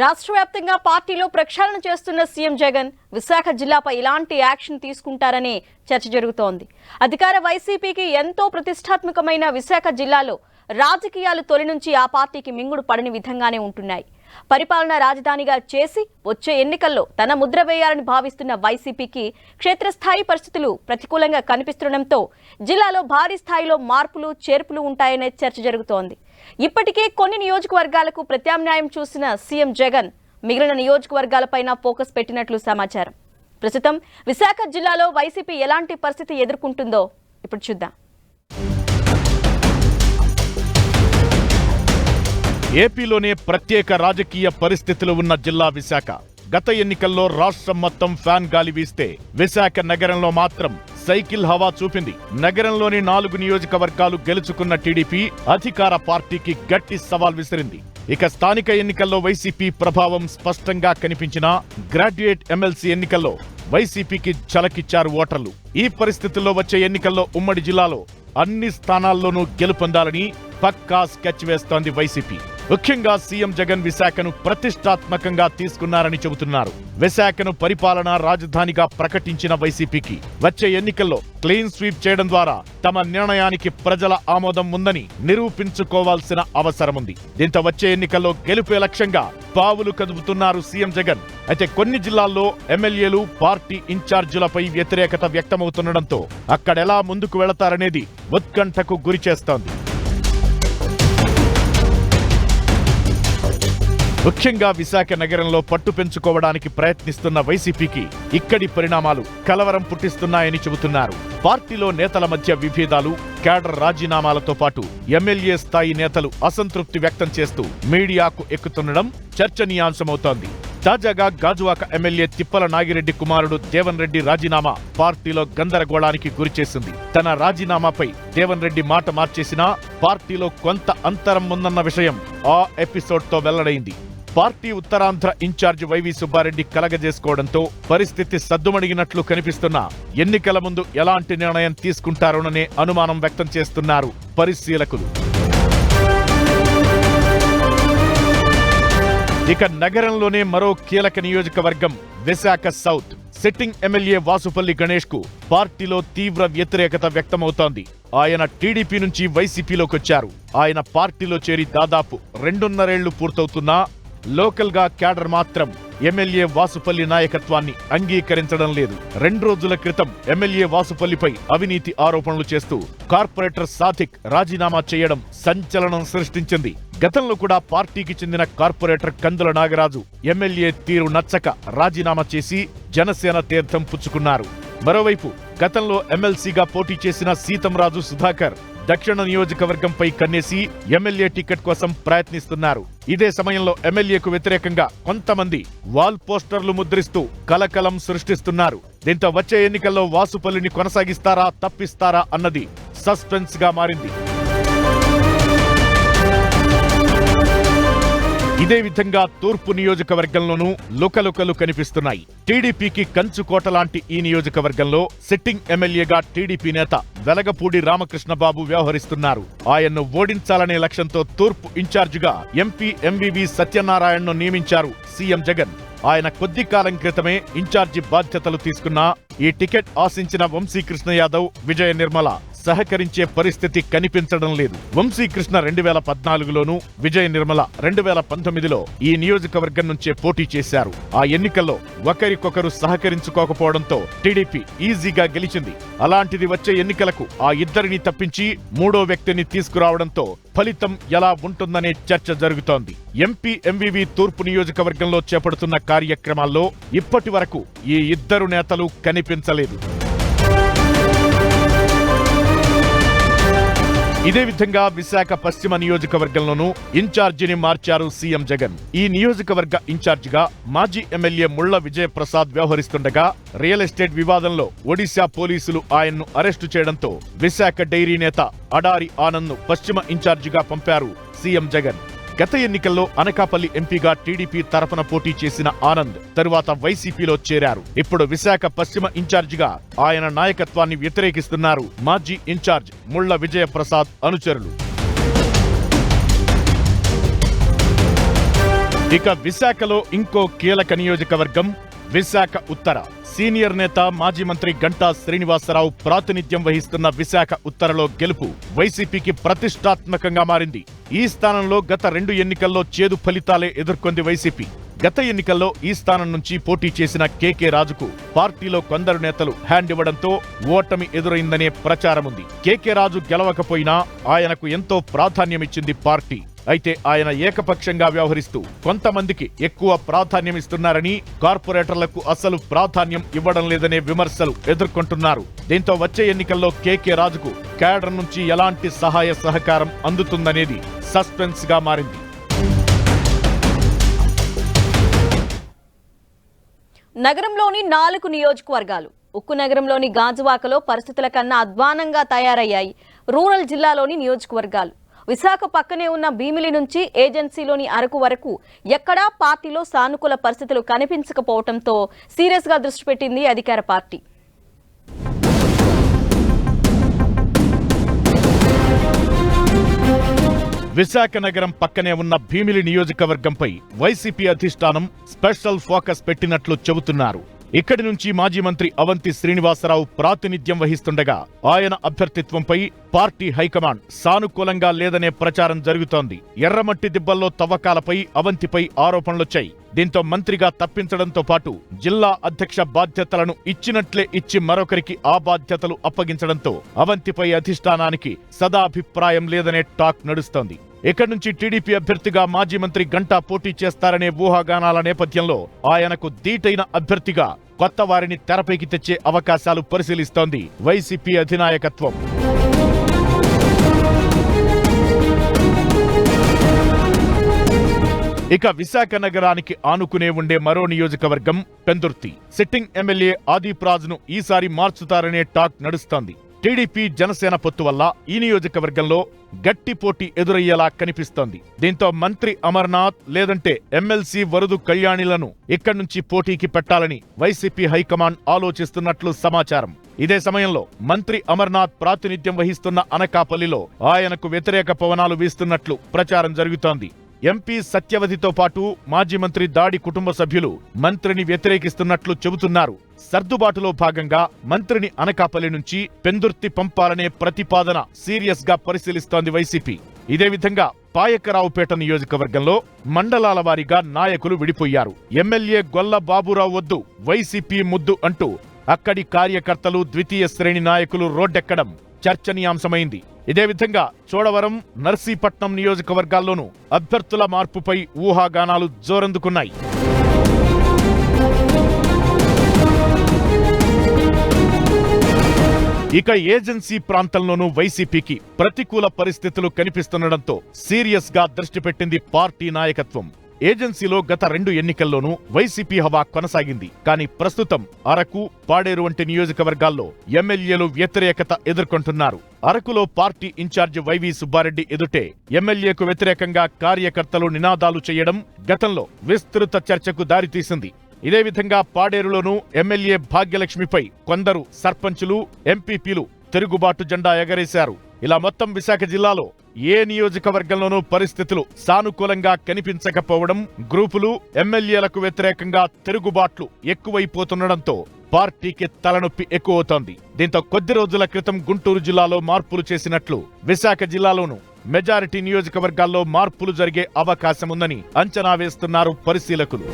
రాష్ట్ర వ్యాప్తంగా పార్టీలో ప్రక్షాళన చేస్తున్న సీఎం జగన్ విశాఖ జిల్లాపై ఇలాంటి యాక్షన్ తీసుకుంటారనే చర్చ జరుగుతోంది. అధికార వైసీపీకి ఎంతో ప్రతిష్టాత్మకమైన విశాఖ జిల్లాలో రాజకీయాలు తొలి నుంచి ఆ పార్టీకి మింగుడు పడని విధంగానే ఉంటున్నాయి. పరిపాలనా రాజధానిగా చేసి వచ్చే ఎన్నికల్లో తన ముద్ర వేయాలని భావిస్తున్న వైసీపీకి క్షేత్రస్థాయి పరిస్థితులు ప్రతికూలంగా కనిపిస్తుండటంతో జిల్లాలో భారీ స్థాయిలో మార్పులు చేర్పులు ఉంటాయనే చర్చ జరుగుతోంది. ఇప్పటికే కొన్ని నియోజకవర్గాలకు ప్రత్యామ్నాయం చూసిన సీఎం జగన్ మిగిలిన నియోజకవర్గాలపైన ఫోకస్ పెట్టినట్లు సమాచారం. ప్రస్తుతం విశాఖ జిల్లాలో వైసీపీ ఎలాంటి పరిస్థితి ఎదుర్కొంటుందో ఇప్పుడు చూద్దాం. ఏపీలోనే ప్రత్యేక రాజకీయ పరిస్థితులు ఉన్న జిల్లా విశాఖ. గత ఎన్నికల్లో రాష్ట్రం మొత్తం ఫ్యాన్ గాలి వీస్తే విశాఖ నగరంలో మాత్రం సైకిల్ హవా చూపింది. నగరంలోని 4 నియోజకవర్గాలు గెలుచుకున్న టీడీపీ అధికార పార్టీకి గట్టి సవాల్ విసిరింది. ఇక స్థానిక ఎన్నికల్లో వైసీపీ ప్రభావం స్పష్టంగా కనిపించినా గ్రాడ్యుయేట్ ఎమ్మెల్సీ ఎన్నికల్లో వైసీపీకి ఝలకిచ్చారు ఓటర్లు. ఈ పరిస్థితుల్లో వచ్చే ఎన్నికల్లో ఉమ్మడి జిల్లాలో అన్ని స్థానాల్లోనూ గెలుపొందాలని పక్కా స్కెచ్ వేస్తోంది వైసీపీ. ముఖ్యంగా సీఎం జగన్ విశాఖను ప్రతిష్టాత్మకంగా తీసుకున్నారని చెబుతున్నారు. విశాఖను పరిపాలనా రాజధానిగా ప్రకటించిన వైసీపీకి వచ్చే ఎన్నికల్లో క్లీన్ స్వీప్ చేయడం ద్వారా తమ నిర్ణయానికి ప్రజల ఆమోదం ఉందని నిరూపించుకోవాల్సిన అవసరముంది. దీంతో వచ్చే ఎన్నికల్లో గెలుపే లక్ష్యంగా పావులు కదుపుతున్నారు సీఎం జగన్. అయితే కొన్ని జిల్లాల్లో ఎమ్మెల్యేలు పార్టీ ఇన్ఛార్జీలపై వ్యతిరేకత వ్యక్తమవుతుండటంతో అక్కడెలా ముందుకు వెళతారనేది ఉత్కంఠకు గురిచేస్తోంది. ముఖ్యంగా విశాఖ నగరంలో పట్టు పెంచుకోవడానికి ప్రయత్నిస్తున్న వైసీపీకి ఇక్కడి పరిణామాలు కలవరం పుట్టిస్తున్నాయని చెబుతున్నారు. పార్టీలో నేతల మధ్య విభేదాలు, క్యాడర్ రాజీనామాలతో పాటు ఎమ్మెల్యే స్థాయి నేతలు అసంతృప్తి వ్యక్తం చేస్తూ మీడియాకు ఎక్కుతుండడం చర్చనీయాంశమవుతోంది. తాజాగా గాజువాక ఎమ్మెల్యే తిప్పల నాగిరెడ్డి కుమారుడు దేవన్ రెడ్డి రాజీనామా పార్టీలో గందరగోళానికి గురిచేసింది. తన రాజీనామాపై దేవన్ రెడ్డి మాట మార్చేసినా పార్టీలో కొంత అంతరం ఉందన్న విషయం ఆ ఎపిసోడ్తో వెల్లడైంది. Party Uttarandhra in charge YV Subbareddy కలగజేసుకోవడంతో పరిస్థితి సద్దుమణిగినట్లు కనిపిస్తున్నా ఎన్నికల ముందు ఎలాంటి నిర్ణయం తీసుకుంటారోననే అనుమానం వ్యక్తం చేస్తున్నారు పరిశీలకులు. ఇక నగరంలోనే మరో కీలక నియోజకవర్గం Visakha south. Sitting MLA Vasupalli Ganesh కు పార్టీలో తీవ్ర వ్యతిరేకత వ్యక్తమవుతోంది. ఆయన టీడీపీ నుంచి వైసీపీలోకొచ్చారు. ఆయన పార్టీలో చేరి దాదాపు 2.5 ఏళ్లు పూర్తవుతున్నా లోకల్ గా క్యాడర్ మాత్రం ఎమ్మెల్యే వాసుపల్లి నాయకత్వాన్ని అంగీకరించడం లేదు. 2 రోజుల క్రితం ఎమ్మెల్యే వాసుపల్లిపై అవినీతి ఆరోపణలు చేస్తూ కార్పొరేటర్ సాదిక్ రాజీనామా చేయడం సంచలనం సృష్టించింది. గతంలో కూడా పార్టీకి చెందిన కార్పొరేటర్ కందుల నాగరాజు ఎమ్మెల్యే తీరు నచ్చక రాజీనామా చేసి జనసేన తీర్థం పుచ్చుకున్నారు. మరోవైపు గతంలో ఎమ్మెల్సీగా పోటీ చేసిన సీతంరాజు సుధాకర్ దక్షిణ నియోజకవర్గంపై కన్నేసి ఎమ్మెల్యే టికెట్ కోసం ప్రయత్నిస్తున్నారు. ఇదే సమయంలో ఎమ్మెల్యేకు వ్యతిరేకంగా కొంతమంది వాల్ పోస్టర్లు ముద్రిస్తూ కలకలం సృష్టిస్తున్నారు. దీంతో వచ్చే ఎన్నికల్లో వాసుపల్లిని కొనసాగిస్తారా తప్పిస్తారా అన్నది సస్పెన్స్ గా మారింది. ఇదే విధంగా తూర్పు నియోజకవర్గంలోనూ లుకలుకలు కనిపిస్తున్నాయి. టీడీపీకి కంచుకోట లాంటి ఈ నియోజకవర్గంలో సిట్టింగ్ ఎమ్మెల్యేగా టీడీపీ నేత వెలగపూడి రామకృష్ణబాబు వ్యవహరిస్తున్నారు. ఆయన్ను ఓడించాలనే లక్ష్యంతో తూర్పు ఇన్ఛార్జిగా ఎంపీ ఎంవీవీ సత్యనారాయణను నియమించారు సీఎం జగన్. ఆయన కొద్ది కాలం క్రితమే ఇన్ఛార్జి బాధ్యతలు తీసుకున్నా ఈ టికెట్ ఆశించిన వంశీకృష్ణ యాదవ్, విజయ నిర్మల సహకరించే పరిస్థితి కనిపించడం లేదు. వంశీకృష్ణ 2014లోనూ, విజయ నిర్మల 2019లో ఈ నియోజకవర్గం నుంచే పోటీ చేశారు. ఆ ఎన్నికల్లో ఒకరికొకరు సహకరించుకోకపోవడంతో టీడీపీ ఈజీగా గెలిచింది. అలాంటిది వచ్చే ఎన్నికలకు ఆ ఇద్దరిని తప్పించి 3వ వ్యక్తిని తీసుకురావడంతో ఫలితం ఎలా ఉంటుందనే చర్చ జరుగుతోంది. ఎంపీ ఎంవీవీ తూర్పు నియోజకవర్గంలో చేపడుతున్న కార్యక్రమాల్లో ఇప్పటి వరకు ఈ ఇద్దరు నేతలు కనిపించలేదు. ఇదే విధంగా విశాఖ పశ్చిమ నియోజకవర్గంలోనూ ఇన్ఛార్జిని మార్చారు సీఎం జగన్. ఈ నియోజకవర్గ ఇన్ఛార్జిగా మాజీ ఎమ్మెల్యే ముళ్ల విజయప్రసాద్ వ్యవహరిస్తుండగా రియల్ ఎస్టేట్ వివాదంలో ఒడిశా పోలీసులు ఆయన్ను అరెస్టు చేయడంతో విశాఖ డైరీ నేత అడారి ఆనంద్ ను పశ్చిమ ఇన్ఛార్జిగా పంపారు సీఎం జగన్. గత ఎన్నికల్లో అనకాపల్లి ఎంపీగా టీడీపీ తరఫున పోటీ చేసిన ఆనంద్ తరువాత వైసీపీలో చేరారు. ఇప్పుడు విశాఖ పశ్చిమ ఇన్ఛార్జిగా ఆయన నాయకత్వాన్ని వ్యతిరేకిస్తున్నారు మాజీ ఇన్ఛార్జ్ ముళ్ల విజయప్రసాద్ అనుచరులు. ఇక విశాఖలో ఇంకో కీలక నియోజకవర్గం విశాఖ ఉత్తర. సీనియర్ నేత మాజీ మంత్రి గంటా శ్రీనివాసరావు ప్రాతినిధ్యం వహిస్తున్న విశాఖ ఉత్తరలో గెలుపు వైసీపీకి ప్రతిష్టాత్మకంగా మారింది. ఈ స్థానంలో గత 2 ఎన్నికల్లో చేదు ఫలితాలే ఎదుర్కొంది వైసీపీ. గత ఎన్నికల్లో ఈ స్థానం నుంచి పోటీ చేసిన కేకే రాజుకు పార్టీలో కొందరు నేతలు హ్యాండ్ ఇవ్వడంతో ఓటమి ఎదురైందనే ప్రచారముంది. కేకే రాజు గెలవకపోయినా ఆయనకు ఎంతో ప్రాధాన్యమిచ్చింది పార్టీ. అయితే ఆయన ఏకపక్షంగా వ్యవహరిస్తూ కొంతమందికి ఎక్కువ ప్రాధాన్యమిస్తున్నారని, కార్పొరేటర్లకు అసలు ప్రాధాన్యం ఇవ్వడం లేదనే విమర్శలు ఎదుర్కొంటున్నారు. దీంతో వచ్చే ఎన్నికల్లో కేకే రాజుకు కేడర్ నుంచి ఎలాంటి సహాయ సహకారం అందుతుందనేది సస్పెన్స్ గా మారింది. నగరంలోని 4 నియోజకవర్గాలు. ఉక్కు నగరంలోని గాజువాకలో పరిస్థితుల కన్నా అధ్వానంగా తయారయ్యాయి రూరల్ జిల్లాలోని నియోజకవర్గాలు. విశాఖ పక్కనే ఉన్న భీమిలి నుంచి ఏజెన్సీలోని అరకు వరకు ఎక్కడా పార్టీలో సానుకూల పరిస్థితులు కనిపించకపోవడంతో సీరియస్ గా దృష్టి పెట్టింది అధికార పార్టీ. విశాఖ నగరం పక్కనే ఉన్న భీమిలి నియోజకవర్గంపై వైసీపీ అధిష్టానం స్పెషల్ ఫోకస్ పెట్టినట్లు చెబుతున్నారు. ఇక్కడి నుంచి మాజీ మంత్రి అవంతి శ్రీనివాసరావు ప్రాతినిధ్యం వహిస్తుండగా ఆయన అభ్యర్థిత్వంపై పార్టీ హైకమాండ్ సానుకూలంగా లేదనే ప్రచారం జరుగుతోంది. ఎర్రమట్టి దిబ్బల్లో తవ్వకాలపై అవంతిపై ఆరోపణలొచ్చాయి. దీంతో మంత్రిగా తప్పించడంతో పాటు జిల్లా అధ్యక్ష బాధ్యతలను ఇచ్చినట్లే ఇచ్చి మరొకరికి ఆ బాధ్యతలు అప్పగించడంతో అవంతిపై అధిష్టానానికి సదాభిప్రాయం లేదనే టాక్ నడుస్తోంది. ఇక్కడి నుంచి టీడీపీ అభ్యర్థిగా మాజీ మంత్రి గంటా పోటీ చేస్తారనే ఊహాగానాల నేపథ్యంలో ఆయనకు ధీటైన అభ్యర్థిగా కొత్త వారిని తెరపైకి తెచ్చే అవకాశాలు పరిశీలిస్తోంది వైసీపీ అధినాయకత్వం. ఇక విశాఖ నగరానికి ఆనుకునే ఉండే మరో నియోజకవర్గం పెందుర్తి. సిట్టింగ్ ఎమ్మెల్యే ఆదిప్ రాజ్ను ఈసారి మార్చుతారనే టాక్ నడుస్తోంది. టీడీపీ జనసేన పొత్తు వల్ల ఈ నియోజకవర్గంలో గట్టి పోటీ ఎదురయ్యేలా కనిపిస్తోంది. దీంతో మంత్రి అమర్నాథ్ లేదంటే ఎమ్మెల్సీ వరదు కళ్యాణిలను ఇక్కడి నుంచి పోటీకి పెట్టాలని వైసీపీ హైకమాండ్ ఆలోచిస్తున్నట్లు సమాచారం. ఇదే సమయంలో మంత్రి అమర్నాథ్ ప్రాతినిధ్యం వహిస్తున్న అనకాపల్లిలో ఆయనకు వ్యతిరేక పవనాలు వీస్తున్నట్లు ప్రచారం జరుగుతోంది. ఎంపీ సత్యవతితో పాటు మాజీ మంత్రి దాడి కుటుంబ సభ్యులు మంత్రిని వ్యతిరేకిస్తున్నట్లు చెబుతున్నారు. సర్దుబాటులో భాగంగా మంత్రిని అనకాపల్లి నుంచి పెందుర్తి పంపాలనే ప్రతిపాదన సీరియస్ గా పరిశీలిస్తోంది వైసీపీ. ఇదే విధంగా పాయకరావుపేట నియోజకవర్గంలో మండలాల వారీగా నాయకులు విడిపోయారు. ఎమ్మెల్యే గొల్ల బాబురావు వద్దు, వైసీపీ ముద్దు అంటూ అక్కడి కార్యకర్తలు, ద్వితీయ శ్రేణి నాయకులు రోడ్డెక్కడం చర్చనీయాంశమైంది. ఇదే విధంగా చోడవరం, నర్సీపట్నం నియోజకవర్గాల్లోనూ అభ్యర్థుల మార్పుపై ఊహాగానాలు జోరందుకున్నాయి. ఇక ఏజెన్సీ ప్రాంతంలోనూ వైసీపీకి ప్రతికూల పరిస్థితులు కనిపిస్తుండటంతో సీరియస్ గా దృష్టి పెట్టింది పార్టీ నాయకత్వం. ఏజెన్సీలో గత 2 ఎన్నికల్లోనూ వైసీపీ హవా కొనసాగింది. కానీ ప్రస్తుతం అరకు, పాడేరు వంటి నియోజకవర్గాల్లో ఎమ్మెల్యేలు వ్యతిరేకత ఎదుర్కొంటున్నారు. అరకులో పార్టీ ఇన్ఛార్జి వైవి సుబ్బారెడ్డి ఎదుటే ఎమ్మెల్యేకు వ్యతిరేకంగా కార్యకర్తలు నినాదాలు చేయడం గతంలో విస్తృత చర్చకు దారితీసింది. ఇదే విధంగా పాడేరులోనూ ఎమ్మెల్యే భాగ్యలక్ష్మిపై కొందరు సర్పంచులు, ఎంపీపీలు తిరుగుబాటు జెండా ఎగరేశారు. ఇలా మొత్తం విశాఖ జిల్లాలో ఏ నియోజకవర్గంలోనూ పరిస్థితులు సానుకూలంగా కనిపించకపోవడం, గ్రూపులు, ఎమ్మెల్యేలకు వ్యతిరేకంగా తిరుగుబాట్లు ఎక్కువైపోతుండటంతో పార్టీకి తలనొప్పి ఎక్కువవుతోంది. దీంతో కొద్ది రోజుల క్రితం గుంటూరు జిల్లాలో మార్పులు చేసినట్లు విశాఖ జిల్లాలోనూ మెజారిటీ నియోజకవర్గాల్లో మార్పులు జరిగే అవకాశముందని అంచనా వేస్తున్నారు పరిశీలకులు.